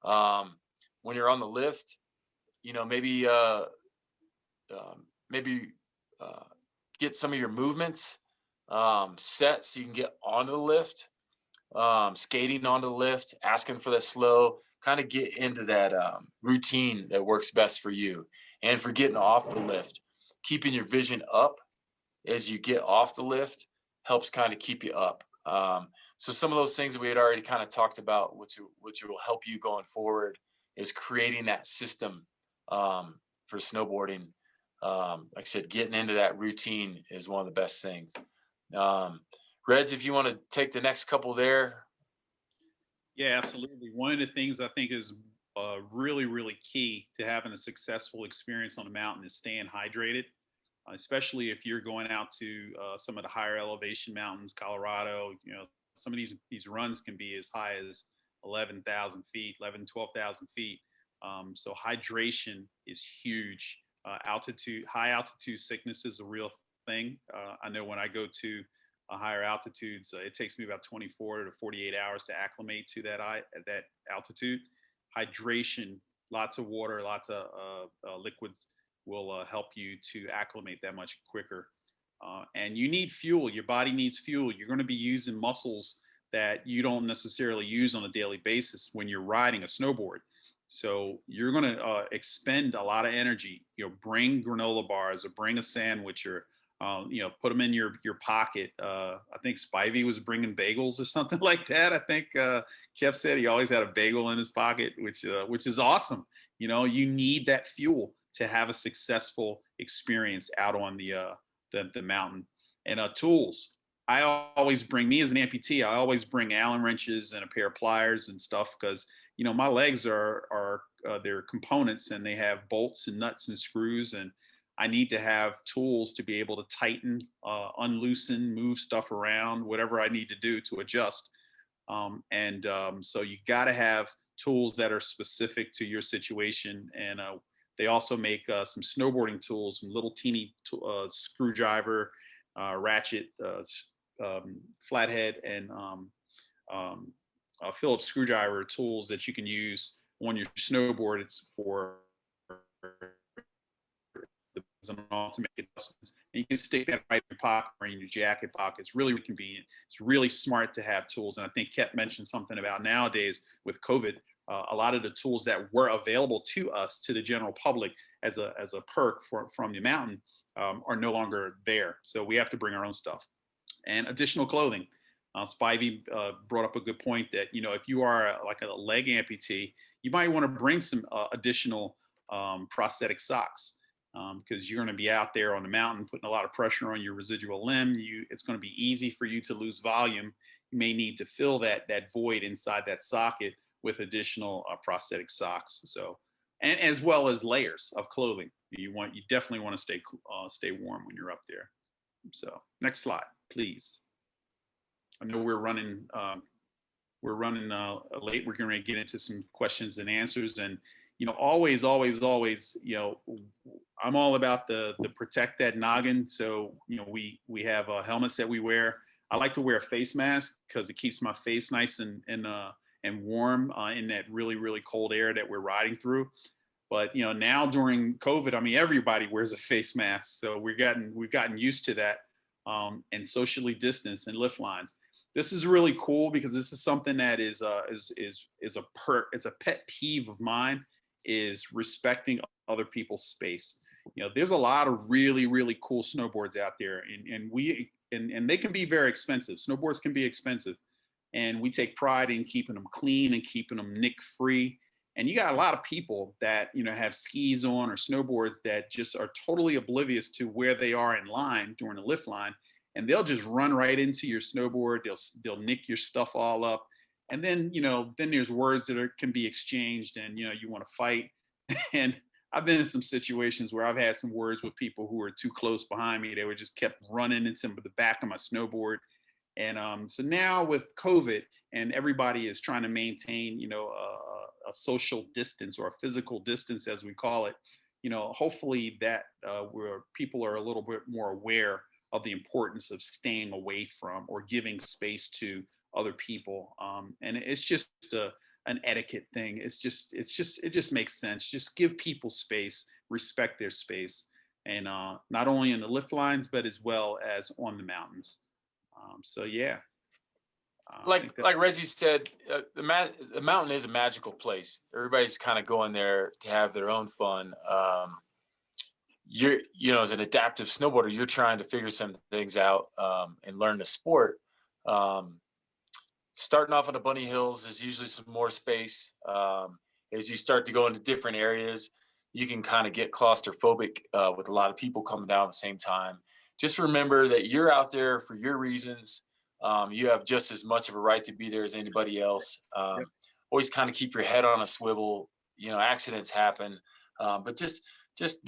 Speaker 2: When you're on the lift, maybe get some of your movements set so you can get onto the lift. Skating onto the lift, asking for the slow, kind of get into that routine that works best for you. And for getting off the lift, keeping your vision up as you get off the lift helps kind of keep you up. So some of those things that we had already kind of talked about, which will help you going forward, is creating that system for snowboarding. Like I said, getting into that routine is one of the best things. Reg, if you want to take the next couple there.
Speaker 3: Yeah, absolutely. One of the things I think is really, really key to having a successful experience on the mountain is staying hydrated, especially if you're going out to some of the higher elevation mountains, Colorado. Some of these runs can be as high as 11,000 feet, 11, 12,000 feet. So hydration is huge. High altitude sickness is a real thing. I know when I go to higher altitudes, it takes me about 24 to 48 hours to acclimate to that altitude. Hydration, lots of water, lots of liquids will help you to acclimate that much quicker. And you need fuel. Your body needs fuel. You're going to be using muscles that you don't necessarily use on a daily basis when you're riding a snowboard. So you're going to expend a lot of energy. Bring granola bars or bring a sandwich or put them in your pocket. I think Spivey was bringing bagels or something like that. I think Koeppe said he always had a bagel in his pocket, which is awesome. You need that fuel to have a successful experience out on the mountain. And tools. I always bring, me as an amputee, I always bring Allen wrenches and a pair of pliers and stuff because my legs are they're components and they have bolts and nuts and screws, and I need to have tools to be able to tighten, unloosen, move stuff around, whatever I need to do to adjust. So you got to have tools that are specific to your situation. And they also make some snowboarding tools, some little teeny screwdriver, ratchet, flathead, and Phillips screwdriver tools that you can use on your snowboard. It's for to make adjustments. And you can stick that right in your pocket or in your jacket pocket. It's really convenient. It's really smart to have tools. And I think Koeppe mentioned something about nowadays with COVID, a lot of the tools that were available to us, to the general public as a perk from the mountain, are no longer there. So we have to bring our own stuff. And additional clothing. Spivey brought up a good point that, if you are like a leg amputee, you might want to bring some additional prosthetic socks. because you're going to be out there on the mountain putting a lot of pressure on your residual limb. It's going to be easy for you to lose volume. You may need to fill that void inside that socket with additional prosthetic socks. So, and as well as layers of clothing. You definitely want to stay warm when you're up there. So, next slide, please. I know we're running late. We're going to get into some questions and answers, and always, I'm all about the protect that noggin. So we have helmets that we wear. I like to wear a face mask because it keeps my face nice and warm in that really, really cold air that we're riding through. But now during COVID, I mean, everybody wears a face mask, so we've gotten used to that, and socially distanced and lift lines. This is really cool because this is something that is a pet peeve of mine, is respecting other people's space. There's a lot of really, really cool snowboards out there, and they can be very expensive. Snowboards can be expensive, and we take pride in keeping them clean and keeping them nick free. And you got a lot of people that have skis on or snowboards that just are totally oblivious to where they are in line during the lift line, and they'll just run right into your snowboard. They'll nick your stuff all up, and then then there's words that can be exchanged, and you want to fight. And I've been in some situations where I've had some words with people who were too close behind me. They were just kept running into the back of my snowboard. And so now with COVID, and everybody is trying to maintain a social distance, or a physical distance as we call it, hopefully that where people are a little bit more aware of the importance of staying away from or giving space to other people. And it's just an etiquette thing. It just makes sense. Just give people space, respect their space, and not only in the lift lines, but as well as on the mountains. So yeah.
Speaker 2: Like Reggie said, the mountain is a magical place. Everybody's kind of going there to have their own fun. As an adaptive snowboarder, you're trying to figure some things out and learn the sport. Starting off on the bunny hills is usually some more space. As you start to go into different areas, you can kind of get claustrophobic with a lot of people coming down at the same time. Just remember that you're out there for your reasons. You have just as much of a right to be there as anybody else.
Speaker 3: Yep.
Speaker 2: Always kind of keep your head on a swivel. Accidents happen, but just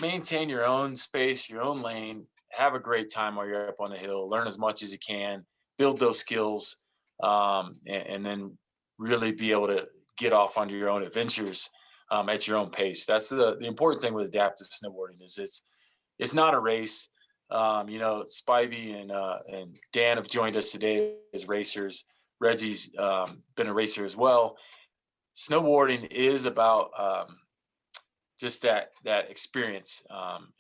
Speaker 2: maintain your own space, your own lane. Have a great time while you're up on the hill. Learn as much as you can. Build those skills, and then really be able to get off on your own adventures at your own pace. That's the important thing with adaptive snowboarding, is it's not a race. Spivey and Dan have joined us today as racers. Reggie's been a racer as well. Snowboarding is about just that experience,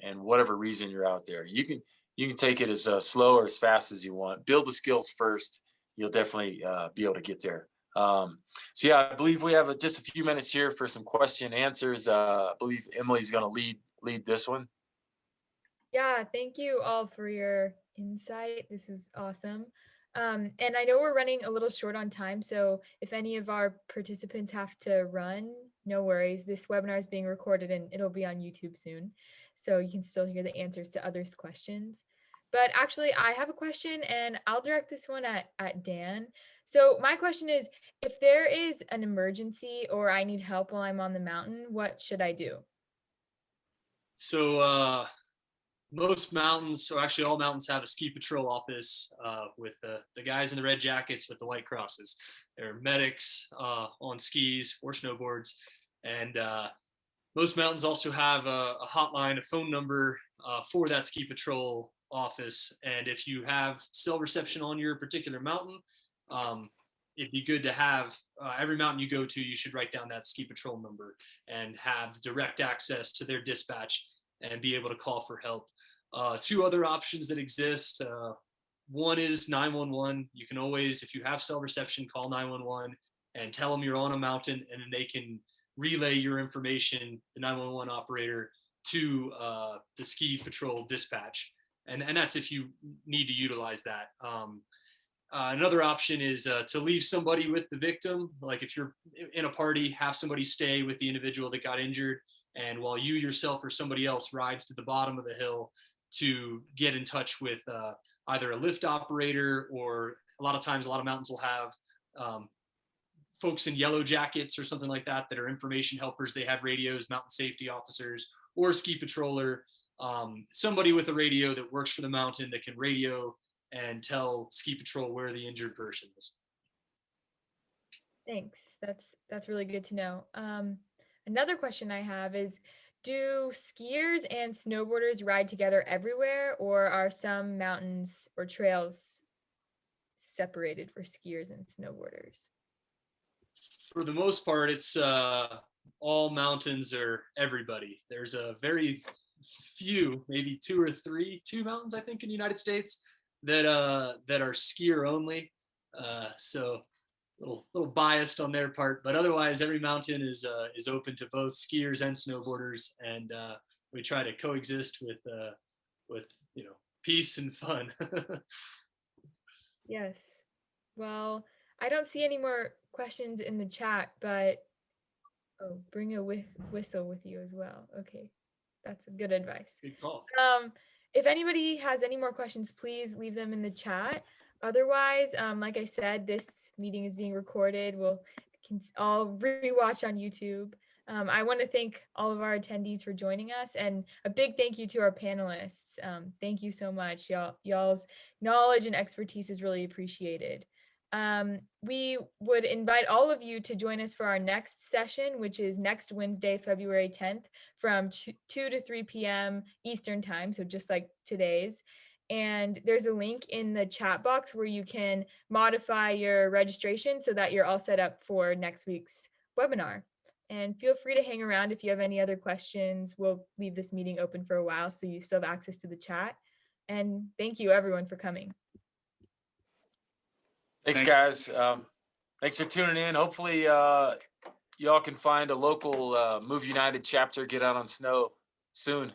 Speaker 2: and whatever reason you're out there, you can take it as slow or as fast as you want. Build the skills first. You'll definitely be able to get there. So yeah, I believe we have just a few minutes here for some question answers. I believe Emily's going to lead this one.
Speaker 1: Yeah, thank you all for your insight. This is awesome. And I know we're running a little short on time, so if any of our participants have to run, no worries. This webinar is being recorded and it'll be on YouTube soon, so you can still hear the answers to others' questions. But actually, I have a question, and I'll direct this one at Dan. So my question is, if there is an emergency or I need help while I'm on the mountain, what should I do?
Speaker 5: So most mountains, or actually all mountains, have a ski patrol office with the guys in the red jackets with the white crosses. They're medics on skis or snowboards. And most mountains also have a hotline, a phone number for that ski patrol office. And if you have cell reception on your particular mountain, it'd be good to have every mountain you go to, you should write down that ski patrol number and have direct access to their dispatch and be able to call for help. Two other options that exist. One is 911. You can always, if you have cell reception, call 911 and tell them you're on a mountain, and then they can relay your information, the 911 operator, to the ski patrol dispatch. And that's if you need to utilize that. Another option is to leave somebody with the victim. Like if you're in a party, have somebody stay with the individual that got injured And while you yourself or somebody else rides to the bottom of the hill to get in touch with either a lift operator, or a lot of times, a lot of mountains will have folks in yellow jackets or something like that that are information helpers. They have radios, mountain safety officers, or a ski patroller, somebody with a radio that works for the mountain that can radio and tell ski patrol where the injured person is.
Speaker 1: Thanks. That's really good to know. Another question I have is, do skiers and snowboarders ride together everywhere, or are some mountains or trails separated for skiers and snowboarders?
Speaker 5: For the most part, it's all mountains are everybody. There's a very few, maybe two mountains, I think, in the United States that that are skier only. So little biased on their part, but otherwise every mountain is open to both skiers and snowboarders, and we try to coexist with peace and fun.
Speaker 1: Yes. Well, I don't see any more questions in the chat, but bring a whistle with you as well. Okay, that's a good advice.
Speaker 5: Good call.
Speaker 1: If anybody has any more questions, please leave them in the chat. Otherwise, like I said, this meeting is being recorded. We'll all rewatch on YouTube. I want to thank all of our attendees for joining us, and a big thank you to our panelists. Thank you so much. Y'all's knowledge and expertise is really appreciated. We would invite all of you to join us for our next session, which is next Wednesday, February 10th, from 2 to 3 p.m. Eastern time, so just like today's. And there's a link in the chat box where you can modify your registration so that you're all set up for next week's webinar. And feel free to hang around if you have any other questions. We'll leave this meeting open for a while so you still have access to the chat. And thank you everyone for coming.
Speaker 2: Thanks, guys. Thanks for tuning in. Hopefully y'all can find a local Move United chapter, get out on snow soon.